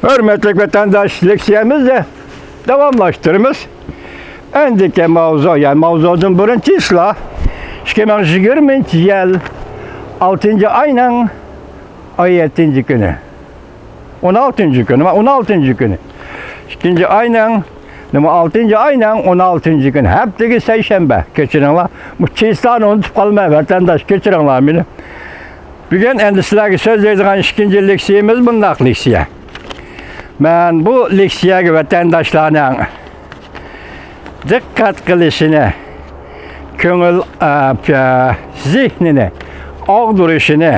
Hürmetli vatandaş, leksiyamızı davamlaştırımız. Endiki mavzu, yani mavzunun birinci islah 2020 yıl 6. ayının 17. günü. 16. günü. İkinci ayının 6. ayının 16. günü. Hepteki seyşembe. Geçirinler. Bu çiğistan unutup kalmaya vatandaş. Geçirinler beni. Bugün endişelerle söz verdiğin ikinci leksiyemiz bundak leksiye. Ben bu leksiyeye vatandaşlarının dikkat kılışını, köngül zihnini, ağduruşunu,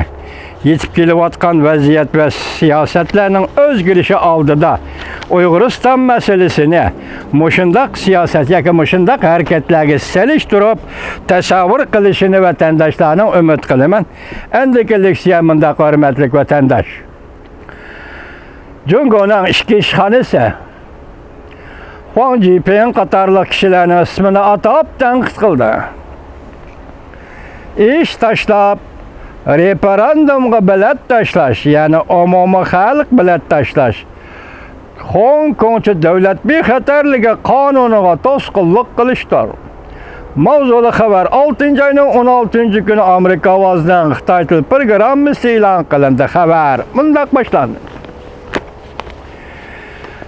yetip kelivatkan vaziyet ve siyasetlerinin özgürüşü aldıda Uyguristan meselesini muşundak siyaset yaki muşundak hareketlerine seliştirip tasavvur kılışını vatandaşlarının ümit kılımın. Endiki leksiyeminde hürmetlik vatandaş. Cungo'nun işki işhanesi Huang Jiping katarlı kişilerin ismini atıp tenkit kıldı. İş taşlap referandumga bilet taşlaş, yani umumi halk bilet taşlaş. Hong Kong'cu devlet bexatarligi kanunuga to'sqinlik qilishdir. Mavzuli xabar 6. ayning 16. günü Amerika ovozining Xitoy til programmasi e'lon qilindi. Xabar mundaq boshlandi.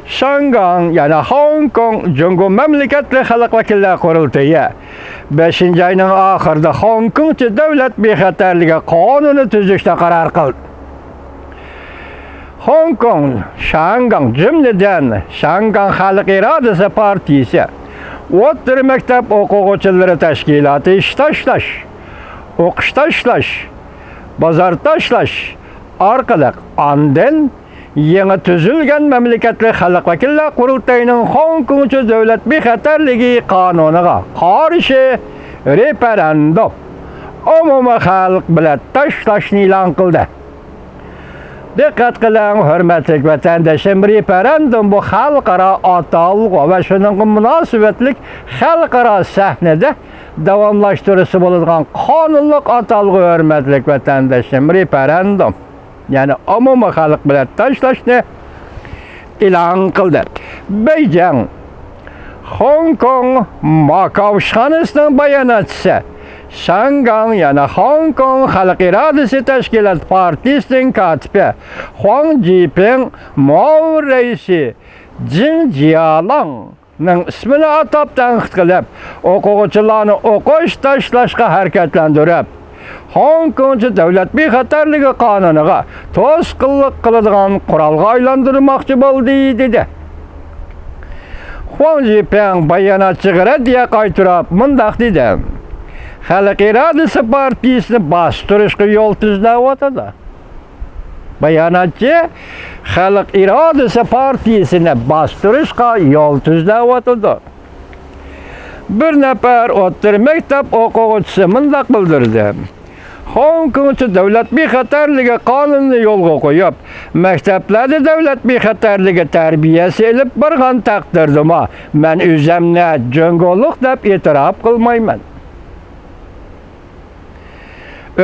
Shangang, yani Hong Kong Jungo Mamlakatli Xalq vakillar qurultiyi 5. ayning oxirida Hong Kong'chi davlat bexatarligi qonuni tuzishga qaror qildi. Hong Kong, Shangang cümleden Shangang Xalq İradesi Partisi O'rta maktab o'quvchilari tashkiloti ish tashlash, o'qish tashlash, bozor tashlash orqali andin yangi tuzilgan mamlakatli xalq vakillar qurultayining Hong Kong'chi davlat bexatarligi qonuniga qarshi referendum umumiy xalq bilan tashlashni e'lon qildi. Dikkat qiling, hurmatli vatandoshim, referendum bu xalqaro atalg'i va shunga munosabatlik xalqaro sahnada davomlashtirilishi bo'ladigan qonunliq atalg'i, hurmatli vatandoshim, referendum. Yani umumiy xalq bilan tashlashni e'lon qildi. Beijing, Hong Kong Makao ishxonasining bayonotchisi Shangang, yani Hong Kong Xalq İradesi Tashkilot partiyasining kotibi Huang Jiping muavin raisi Jin Jialangning ismini atab tanqid qilib, o'quvchilarni o'qish tashlashga harakatlantirib, Hong Kong'chi davlat bexatarligi qonuniga to'sqinlik qiladigan qurolga aylantirmoqchi bo'ldi dedi. Huang Jiping bayonotchiga raddiya qaytarib mundaq dedi: Xalq İradesi Partiyasini bostirishga yo'l tuzlayotdi. Bayonotchi Xalq İradesi Partiyasini bostirishga yo'l tuzlayotdi. Bir nafar o'rta maktab o'quvchisi mundaq bildirdi: Hong Kong'chi davlat bexatarligi qonunini yo'lga qo'yib, maktablarda davlat bexatarligi tarbiyasi ilib borgan taqdirda men o'zimni jungolik deb e'tirof qilmayman.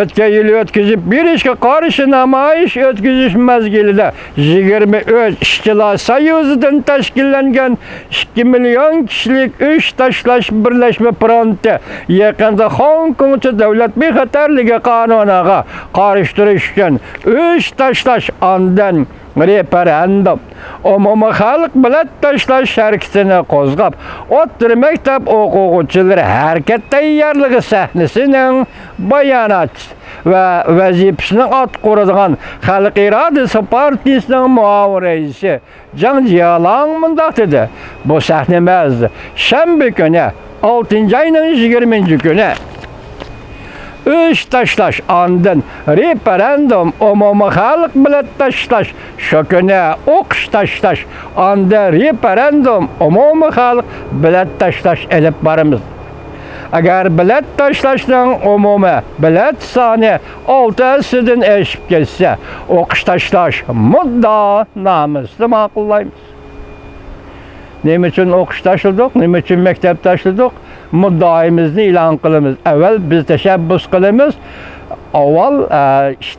O'tgan yil o'tkazib berishga qarshi namoyish o'tkazish mezgilida 23 ishchilar soyuzidan tashkillangan 2 million kishilik ish tashlash birlashma fronti yaqinda Hong Kong'chi davlat bexatarligi qonuniga qarshi turish uchun ish tashlash ondan referendum umumiy xalq bilan tashlash harakatini qo'zg'ab, o'rta maktab o'quvchilari harakat tayyorligi sahnasining bayonotchisi va vazifasini atquradigan Xalq İradesi Partiyasining muavin raisi Jin Jialang mundaq dedi: Bu sahnamiz shanba kuni 6. ayning 20. günü ish tashlash ondan referendum umumiy xalq bilan tashlash, shu kuni o'qish tashlash ondan referendum umumiy xalq bilan tashlash elib boramiz. Agar bilet tashlashning umumiy bilet soni 6'sidan oshib ketsa, o'qish tashlash muddaomizni ma'qullaymiz. Nima uchun o'qish tashladik, nima uchun maktab tashladik? Muddaomizni e'lon qilamiz. Avval biz tashabbus qilamiz. Avval ish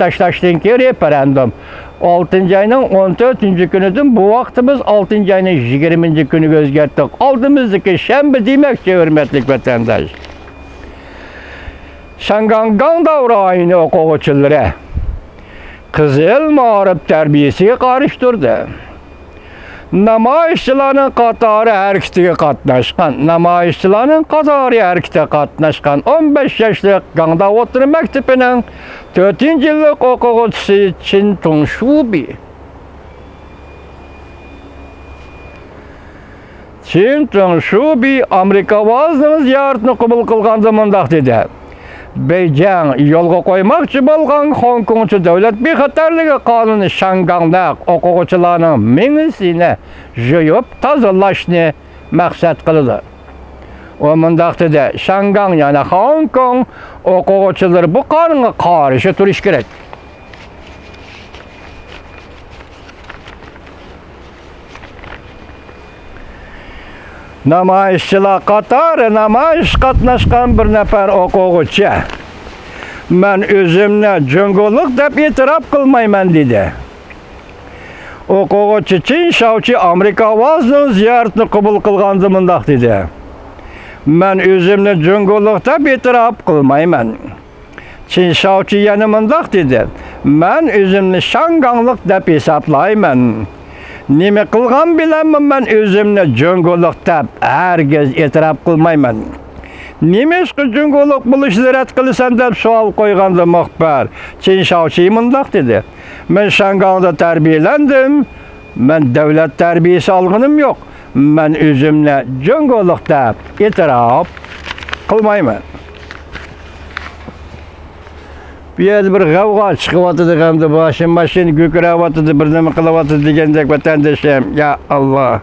tashlashdan keyin referendum. 6 ayının 14. günüdün bu vaktimiz 6 ayının 20. günü özgerttik. Aldığımızdaki şembe demekçe hürmetlik vatandaş. Şangangan davrayını okuğuçuları Kızıl Mağrib terbiyesiye karıştırdı. Namayışçıların qatarı hareketiga qatnaşqan, namayışçıların qatarı harekete qatnaşqan 15 yaşlı Gangda O'rta Mektebining 4-yillik o'quvchisi Chin Tongshubi. Chin Tongshubi Amerika vazının ziyaretini qabul qilganda mundaq dedi. Beijing yo'lga qo'ymoqchi bo'lgan Hong Kongchi davlat bexatarligi qonuni Shangangda o'quvchilarning mingisini jo'yib tozalashni maqsad qildi. O mundaq dedi, Shangang yana Hong Kong o'quvchilari bu qonunga qarshi turish kerak. Namayışçılar qatarı namayış qatnaşqan bir nafar o'quvchi. Men o'zimni jungolik deb e'tirof qilmayman dedi. O'quvchi Chin Shaoqi Amerika vazning ziyoratini qabul qilganda mundaq dedi. Men o'zimni jungolik deb e'tirof qilmayman. Chin Shaoqi yana mundaq dedi. Men o'zimni shanganglik deb hisoblayman. Nima qilgan bilanman men o'zimni jungolik deb hargiz e'tirof qilmayman. Nimashqa jungolik bo'lishni rad qilasan deb savol qo'yganda muxbir Chin Shaoqi mundaq dedi. Men Shangangda tarbiyalandim. Men davlat tarbiyasi olganim yo'q. Men o'zimni jungolik deb e'tirof qilmayman. Bu yerda bir g'avg'o chiqyapti hamda boshim mashina ko'kravyapti, bir nima qilyapti degandek vatandoshim. Ya Alloh.